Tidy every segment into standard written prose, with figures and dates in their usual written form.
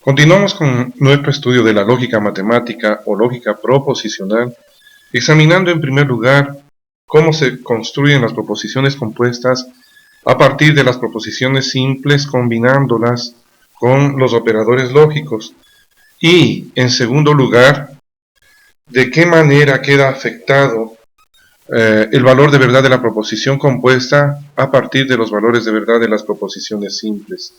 Continuamos con nuestro estudio de la lógica matemática o lógica proposicional, examinando en primer lugar cómo se construyen las proposiciones compuestas a partir de las proposiciones simples, combinándolas con los operadores lógicos. Y, en segundo lugar, de qué manera queda afectado el valor de verdad de la proposición compuesta a partir de los valores de verdad de las proposiciones simples.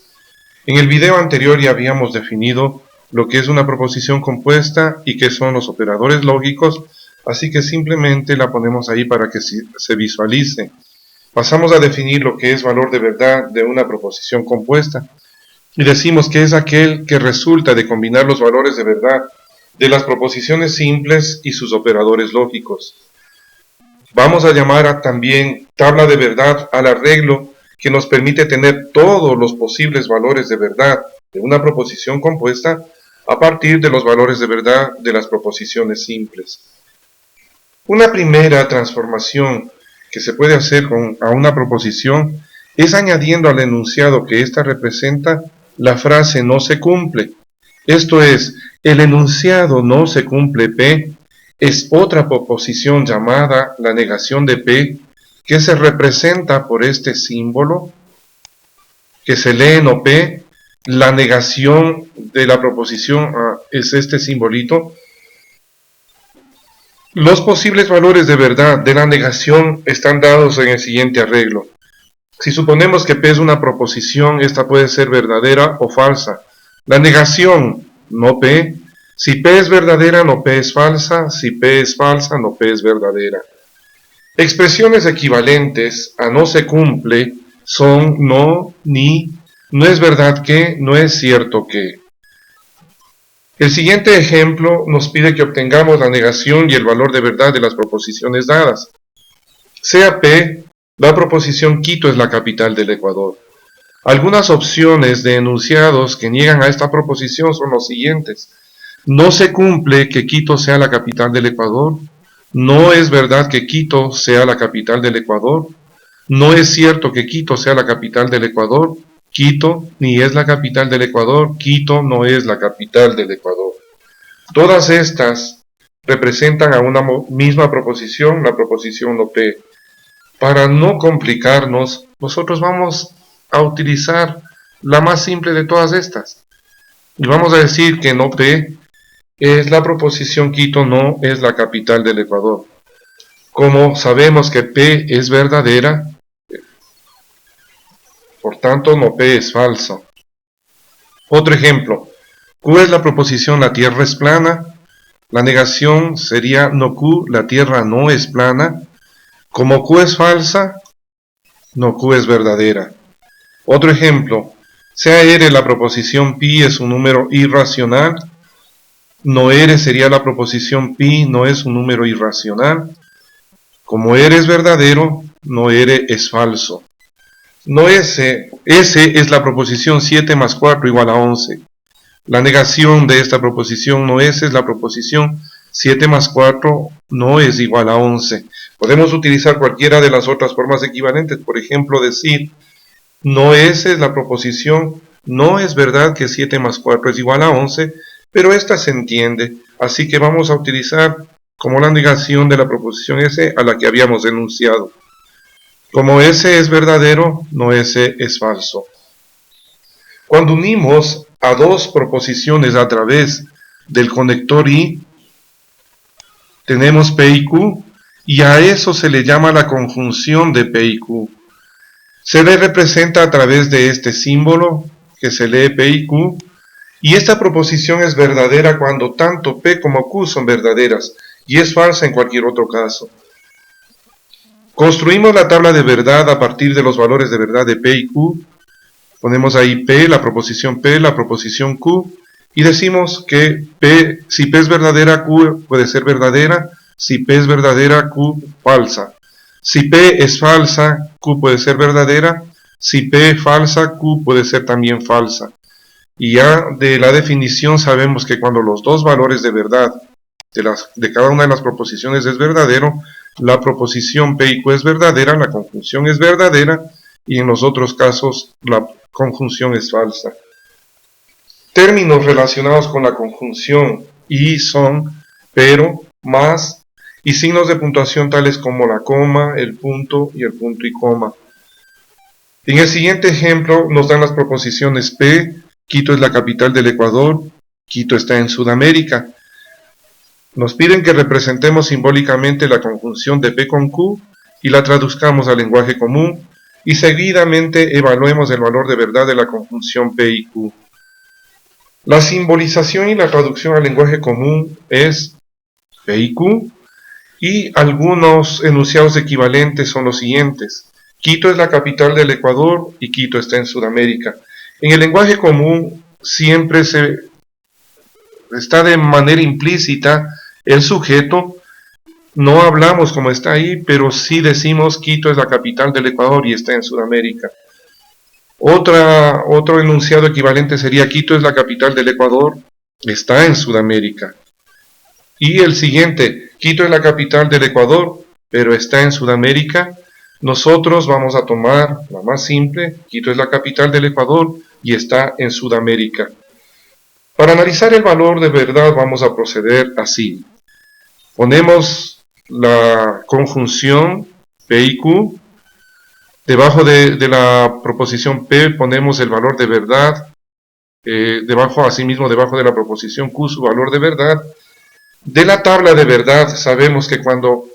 En el video anterior ya habíamos definido lo que es una proposición compuesta y qué son los operadores lógicos, así que simplemente la ponemos ahí para que se visualice. Pasamos a definir lo que es valor de verdad de una proposición compuesta y decimos que es aquel que resulta de combinar los valores de verdad de las proposiciones simples y sus operadores lógicos. Vamos a llamar también tabla de verdad al arreglo que nos permite tener todos los posibles valores de verdad de una proposición compuesta a partir de los valores de verdad de las proposiciones simples. Una primera transformación que se puede hacer a una proposición es añadiendo al enunciado que ésta representa la frase no se cumple. Esto es, el enunciado no se cumple P es otra proposición llamada la negación de P, que se representa por este símbolo que se lee en OP. La negación de la proposición es este simbolito. Los posibles valores de verdad de la negación están dados en el siguiente arreglo. Si suponemos que P es una proposición, esta puede ser verdadera o falsa. La negación, no P. Si P es verdadera, no P es falsa. Si P es falsa, no P es verdadera. Expresiones equivalentes a no se cumple son no, ni, no es verdad que, no es cierto que. El siguiente ejemplo nos pide que obtengamos la negación y el valor de verdad de las proposiciones dadas. Sea P, la proposición Quito es la capital del Ecuador. Algunas opciones de enunciados que niegan a esta proposición son los siguientes. No se cumple que Quito sea la capital del Ecuador. No es verdad que Quito sea la capital del Ecuador. No es cierto que Quito sea la capital del Ecuador. Quito ni es la capital del Ecuador. Quito no es la capital del Ecuador. Todas estas representan a una misma proposición, la proposición no P. Para no complicarnos, nosotros vamos a utilizar la más simple de todas estas. Y vamos a decir que no P es la proposición Quito no es la capital del Ecuador. Como sabemos que P es verdadera, por tanto no P es falso. Otro ejemplo, Q es la proposición la Tierra es plana. La negación sería no Q, la Tierra no es plana. Como Q es falsa, no Q es verdadera. Otro ejemplo, sea R la proposición pi es un número irracional. No R sería la proposición pi no es un número irracional. Como R es verdadero, no R es falso. No S es la proposición 7 más 4 igual a 11. La negación de esta proposición no S es la proposición 7 más 4 no es igual a 11. Podemos utilizar cualquiera de las otras formas equivalentes, por ejemplo decir no S es la proposición no es verdad que 7 más 4 es igual a 11, pero esta se entiende, así que vamos a utilizar como la negación de la proposición S a la que habíamos enunciado. Como S es verdadero, no S es falso. Cuando unimos a dos proposiciones a través del conector I, tenemos P y Q, y a eso se le llama la conjunción de P y Q. Se le representa a través de este símbolo que se lee P y Q, y esta proposición es verdadera cuando tanto P como Q son verdaderas, y es falsa en cualquier otro caso. Construimos la tabla de verdad a partir de los valores de verdad de P y Q. Ponemos ahí P, la proposición Q, y decimos que P, si P es verdadera, Q puede ser verdadera, si P es verdadera, Q falsa. Si P es falsa, Q puede ser verdadera, si P es falsa, Q puede ser también falsa. Y ya de la definición sabemos que cuando los dos valores de verdad de cada una de las proposiciones es verdadero, la proposición P y Q es verdadera, la conjunción es verdadera, y en los otros casos la conjunción es falsa. términos relacionados con la conjunción y son pero, más y signos de puntuación tales como la coma, el punto y el punto y coma. En el siguiente ejemplo nos dan las proposiciones P, Quito es la capital del Ecuador, Quito está en Sudamérica. Nos piden que representemos simbólicamente la conjunción de P con Q y la traduzcamos al lenguaje común y seguidamente evaluemos el valor de verdad de la conjunción P y Q. La simbolización y la traducción al lenguaje común es P y Q, y algunos enunciados equivalentes son los siguientes. Quito es la capital del Ecuador y Quito está en Sudamérica. En el lenguaje común siempre está de manera implícita el sujeto. No hablamos como está ahí, pero sí decimos Quito es la capital del Ecuador y está en Sudamérica. Otro enunciado equivalente sería Quito es la capital del Ecuador, está en Sudamérica. Y el siguiente, Quito es la capital del Ecuador, pero está en Sudamérica. Nosotros vamos a tomar la más simple, Quito es la capital del Ecuador y está en Sudamérica. Para analizar el valor de verdad vamos a proceder así. Ponemos la conjunción P y Q. Debajo de la proposición P ponemos el valor de verdad. Asimismo, debajo de la proposición Q su valor de verdad. De la tabla de verdad sabemos que cuando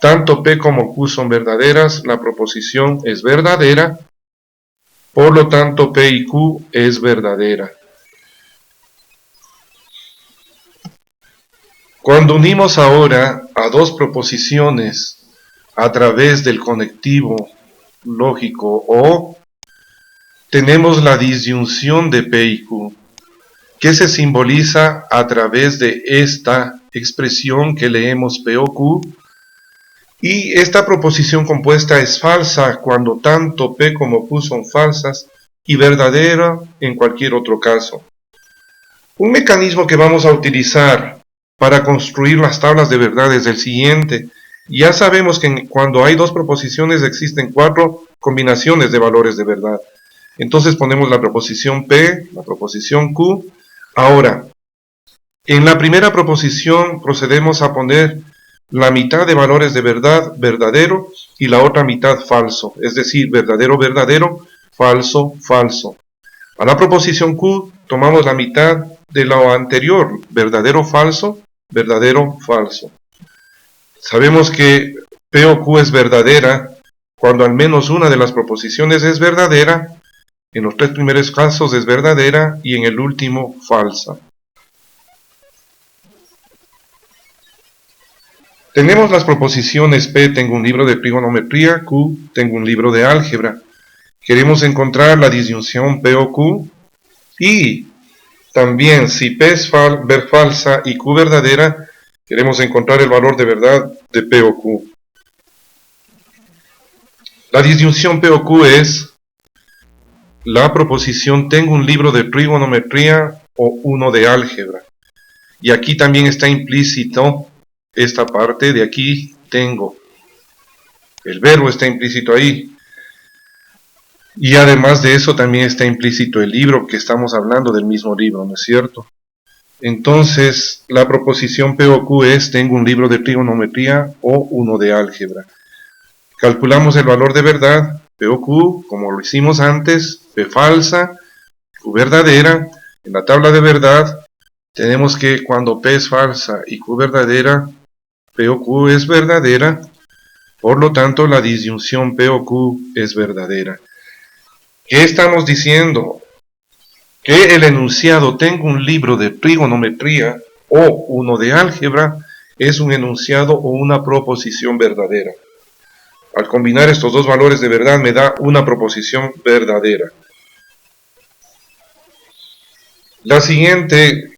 tanto P como Q son verdaderas, la proposición es verdadera, por lo tanto P y Q es verdadera. Cuando unimos ahora a dos proposiciones a través del conectivo lógico O, tenemos la disyunción de P y Q, que se simboliza a través de esta expresión que leemos P o Q, y esta proposición compuesta es falsa cuando tanto P como Q son falsas y verdadera en cualquier otro caso. Un mecanismo que vamos a utilizar para construir las tablas de verdad es el siguiente. Ya sabemos que cuando hay dos proposiciones existen 4 combinaciones de valores de verdad. Entonces ponemos la proposición P, la proposición Q. Ahora, en la primera proposición procedemos a poner la mitad de valores de verdad verdadero y la otra mitad falso, es decir, verdadero verdadero, falso falso. A la proposición Q tomamos la mitad de lo anterior, verdadero falso, verdadero falso. Sabemos que P o Q es verdadera cuando al menos una de las proposiciones es verdadera, en los 3 primeros casos es verdadera y en el último falsa. Tenemos las proposiciones P, tengo un libro de trigonometría, Q, tengo un libro de álgebra. Queremos encontrar la disyunción P o Q y también si P es falsa y Q verdadera, queremos encontrar el valor de verdad de P o Q. La disyunción P o Q es la proposición tengo un libro de trigonometría o uno de álgebra. Y aquí también está implícito esta parte de aquí tengo. El verbo está implícito ahí. Y además de eso también está implícito el libro, que estamos hablando del mismo libro, ¿no es cierto? Entonces, la proposición P o Q es tengo un libro de trigonometría o uno de álgebra. Calculamos el valor de verdad, P o Q, como lo hicimos antes, P falsa, Q verdadera. En la tabla de verdad tenemos que cuando P es falsa y Q verdadera, P o Q es verdadera, por lo tanto la disyunción P o Q es verdadera. ¿Qué estamos diciendo? Que el enunciado tengo un libro de trigonometría o uno de álgebra es un enunciado o una proposición verdadera. Al combinar estos dos valores de verdad me da una proposición verdadera. La siguiente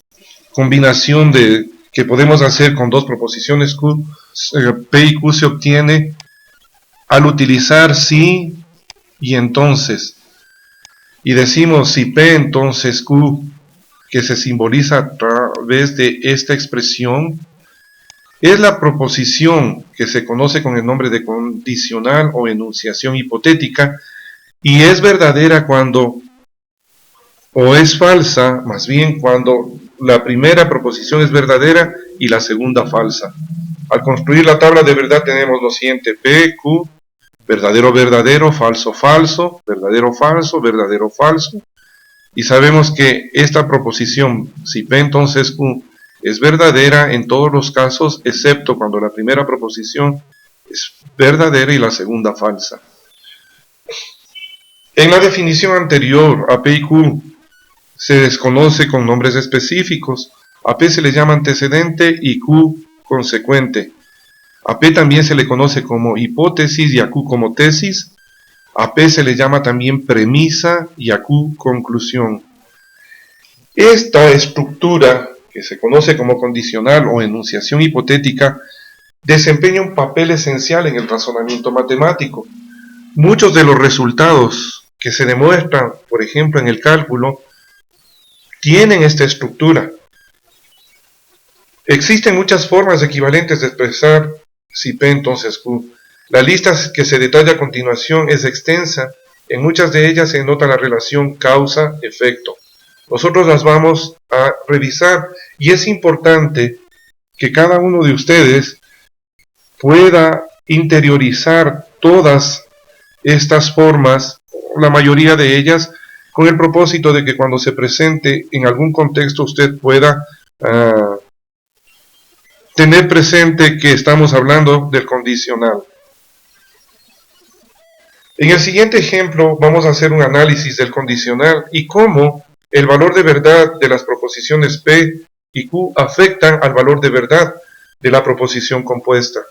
combinación que podemos hacer con dos proposiciones P y Q se obtiene al utilizar si y entonces. Y decimos si P entonces Q, que se simboliza a través de esta expresión, es la proposición que se conoce con el nombre de condicional o enunciación hipotética y es verdadera cuando o es falsa, más bien cuando la primera proposición es verdadera y la segunda falsa. Al construir la tabla de verdad tenemos lo siguiente: P, Q, verdadero, verdadero, falso, falso, verdadero, falso, verdadero, falso. Y sabemos que esta proposición, si P entonces Q, es verdadera en todos los casos, excepto cuando la primera proposición es verdadera y la segunda falsa. En la definición anterior, a P y Q se desconoce con nombres específicos. A P se le llama antecedente y Q consecuente. A P también se le conoce como hipótesis y a Q como tesis. A P se le llama también premisa y a Q conclusión. Esta estructura, que se conoce como condicional o enunciación hipotética, desempeña un papel esencial en el razonamiento matemático. Muchos de los resultados que se demuestran, por ejemplo, en el cálculo, tienen esta estructura. Existen muchas formas equivalentes de expresar si P entonces Q. La lista que se detalla a continuación es extensa. En muchas de ellas se nota la relación causa-efecto. Nosotros las vamos a revisar y es importante que cada uno de ustedes pueda interiorizar todas estas formas, la mayoría de ellas, con el propósito de que cuando se presente en algún contexto usted pueda tener presente que estamos hablando del condicional. En el siguiente ejemplo vamos a hacer un análisis del condicional y cómo el valor de verdad de las proposiciones P y Q afectan al valor de verdad de la proposición compuesta.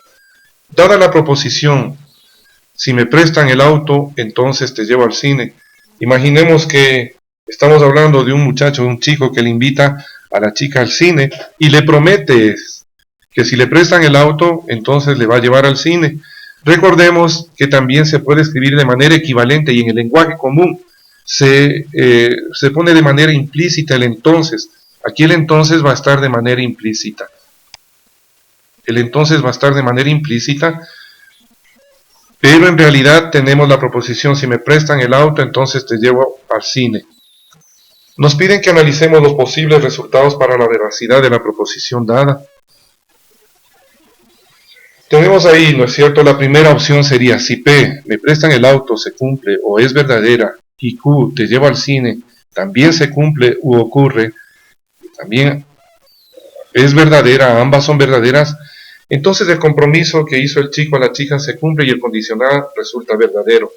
Dada la proposición, si me prestan el auto, entonces te llevo al cine. Imaginemos que estamos hablando de un muchacho, un chico que le invita a la chica al cine y le promete que si le prestan el auto, entonces le va a llevar al cine. Recordemos que también se puede escribir de manera equivalente y en el lenguaje común se pone de manera implícita el entonces. Aquí el entonces va a estar de manera implícita. El entonces va a estar de manera implícita, pero en realidad tenemos la proposición: si me prestan el auto, entonces te llevo al cine. Nos piden que analicemos los posibles resultados para la veracidad de la proposición dada. Tenemos ahí, ¿no es cierto? La primera opción sería: si P, me prestan el auto, se cumple o es verdadera, y Q, te llevo al cine, también se cumple u ocurre, también es verdadera, ambas son verdaderas, entonces el compromiso que hizo el chico a la chica se cumple y el condicional resulta verdadero.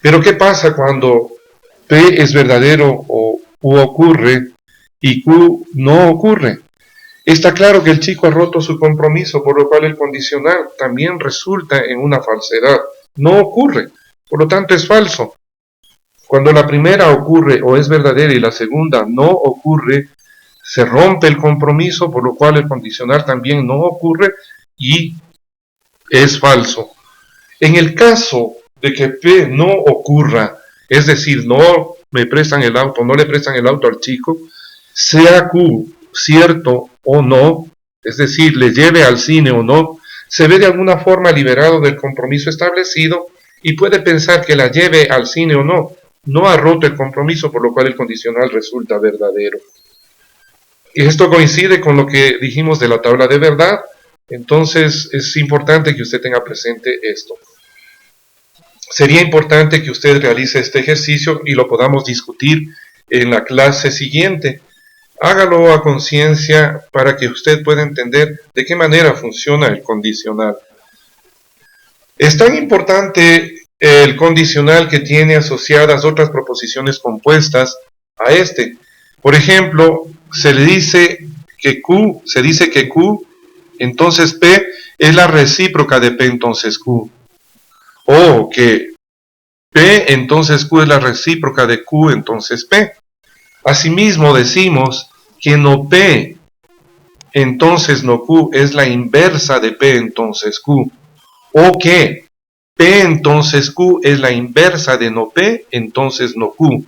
Pero ¿qué pasa cuando P es verdadero u ocurre y Q no ocurre? Está claro que el chico ha roto su compromiso, por lo cual el condicional también resulta en una falsedad. No ocurre, por lo tanto es falso. Cuando la primera ocurre o es verdadera y la segunda no ocurre, se rompe el compromiso, por lo cual el condicional también no ocurre y es falso. En el caso de que P no ocurra, es decir, no me prestan el auto, no le prestan el auto al chico, sea Q cierto o no, es decir, le lleve al cine o no, se ve de alguna forma liberado del compromiso establecido y puede pensar que la lleve al cine o no. No ha roto el compromiso, por lo cual el condicional resulta verdadero. Y esto coincide con lo que dijimos de la tabla de verdad, entonces es importante que usted tenga presente esto. Sería importante que usted realice este ejercicio y lo podamos discutir en la clase siguiente. Hágalo a conciencia para que usted pueda entender de qué manera funciona el condicional. Es tan importante el condicional que tiene asociadas otras proposiciones compuestas a este. Por ejemplo, se dice que Q, entonces P es la recíproca de P entonces Q. O que P entonces Q es la recíproca de Q entonces P. Asimismo decimos que no P entonces no Q es la inversa de P entonces Q. O que P entonces Q es la inversa de no P entonces no Q.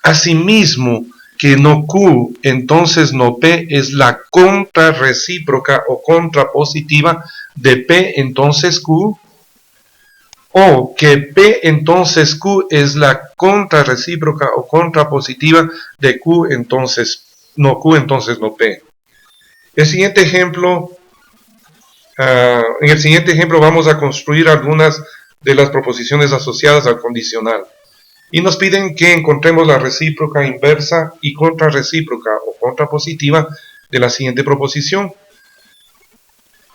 Asimismo que no Q entonces no P es la contrarrecíproca o contrapositiva de P entonces Q. o que P entonces Q es la contrarrecíproca o contrapositiva de Q entonces no P. En el siguiente ejemplo vamos a construir algunas de las proposiciones asociadas al condicional. Y nos piden que encontremos la recíproca inversa y contrarrecíproca o contrapositiva de la siguiente proposición.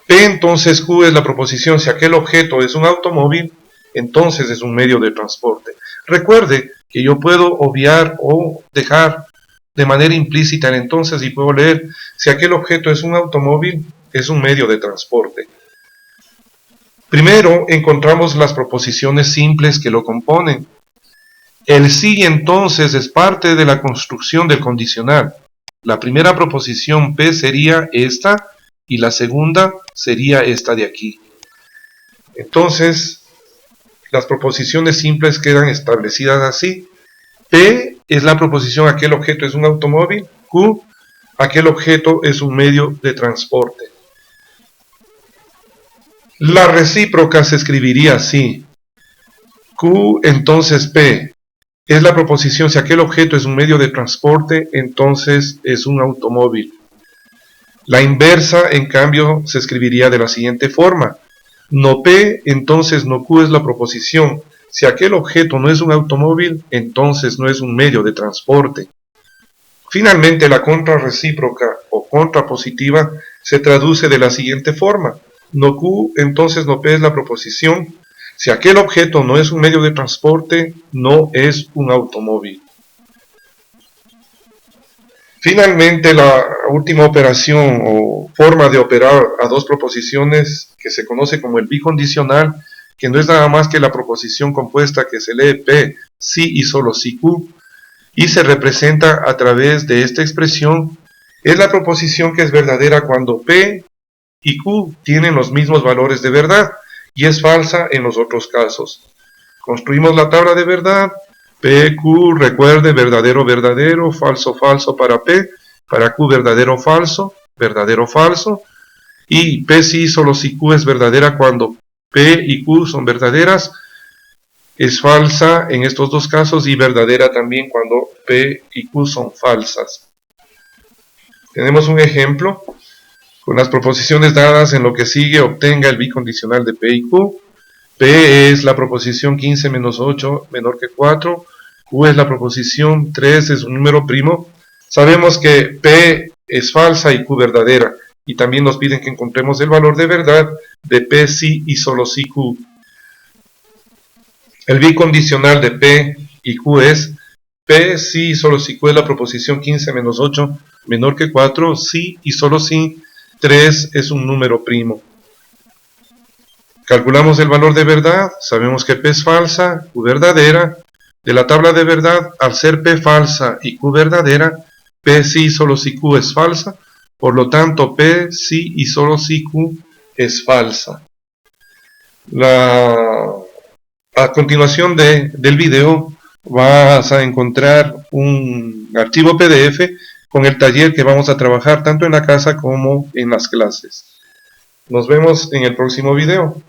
P entonces Q es la proposición si aquel objeto es un automóvil, entonces es un medio de transporte. Recuerde que yo puedo obviar o dejar de manera implícita el entonces y puedo leer si aquel objeto es un automóvil, es un medio de transporte. Primero encontramos las proposiciones simples que lo componen. El sí entonces es parte de la construcción del condicional. La primera proposición P sería esta y la segunda sería esta de aquí. Entonces, las proposiciones simples quedan establecidas así. P es la proposición aquel objeto es un automóvil. Q, aquel objeto es un medio de transporte. La recíproca se escribiría así. Q entonces P es la proposición si aquel objeto es un medio de transporte, entonces es un automóvil. La inversa, en cambio, se escribiría de la siguiente forma. No P, entonces no Q es la proposición. Si aquel objeto no es un automóvil, entonces no es un medio de transporte. Finalmente, la contrarrecíproca o contrapositiva se traduce de la siguiente forma. No Q, entonces no P es la proposición. Si aquel objeto no es un medio de transporte, no es un automóvil. Finalmente, la última operación o forma de operar a dos proposiciones que se conoce como el bicondicional, que no es nada más que la proposición compuesta que se lee P, sí y solo sí Q, y se representa a través de esta expresión, es la proposición que es verdadera cuando P y Q tienen los mismos valores de verdad, y es falsa en los otros casos. Construimos la tabla de verdad. P, Q, recuerde, verdadero, verdadero, falso, falso para P, para Q, verdadero, falso, y P sí, solo si Q es verdadera cuando P y Q son verdaderas, es falsa en estos dos casos y verdadera también cuando P y Q son falsas. Tenemos un ejemplo. Con las proposiciones dadas en lo que sigue, obtenga el bicondicional de P y Q. P es la proposición 15 menos 8 menor que 4. Q es la proposición 3, es un número primo. Sabemos que P es falsa y Q verdadera. Y también nos piden que encontremos el valor de verdad de P sí y solo sí Q. El bicondicional de P y Q es P sí y solo sí Q es la proposición 15 menos 8 menor que 4. Sí y solo sí 3 es un número primo. Calculamos el valor de verdad, sabemos que P es falsa, Q verdadera. De la tabla de verdad, al ser P falsa y Q verdadera, P sí y solo si Q es falsa, por lo tanto P sí y solo si Q es falsa. A continuación del video vas a encontrar un archivo PDF con el taller que vamos a trabajar tanto en la casa como en las clases. Nos vemos en el próximo video.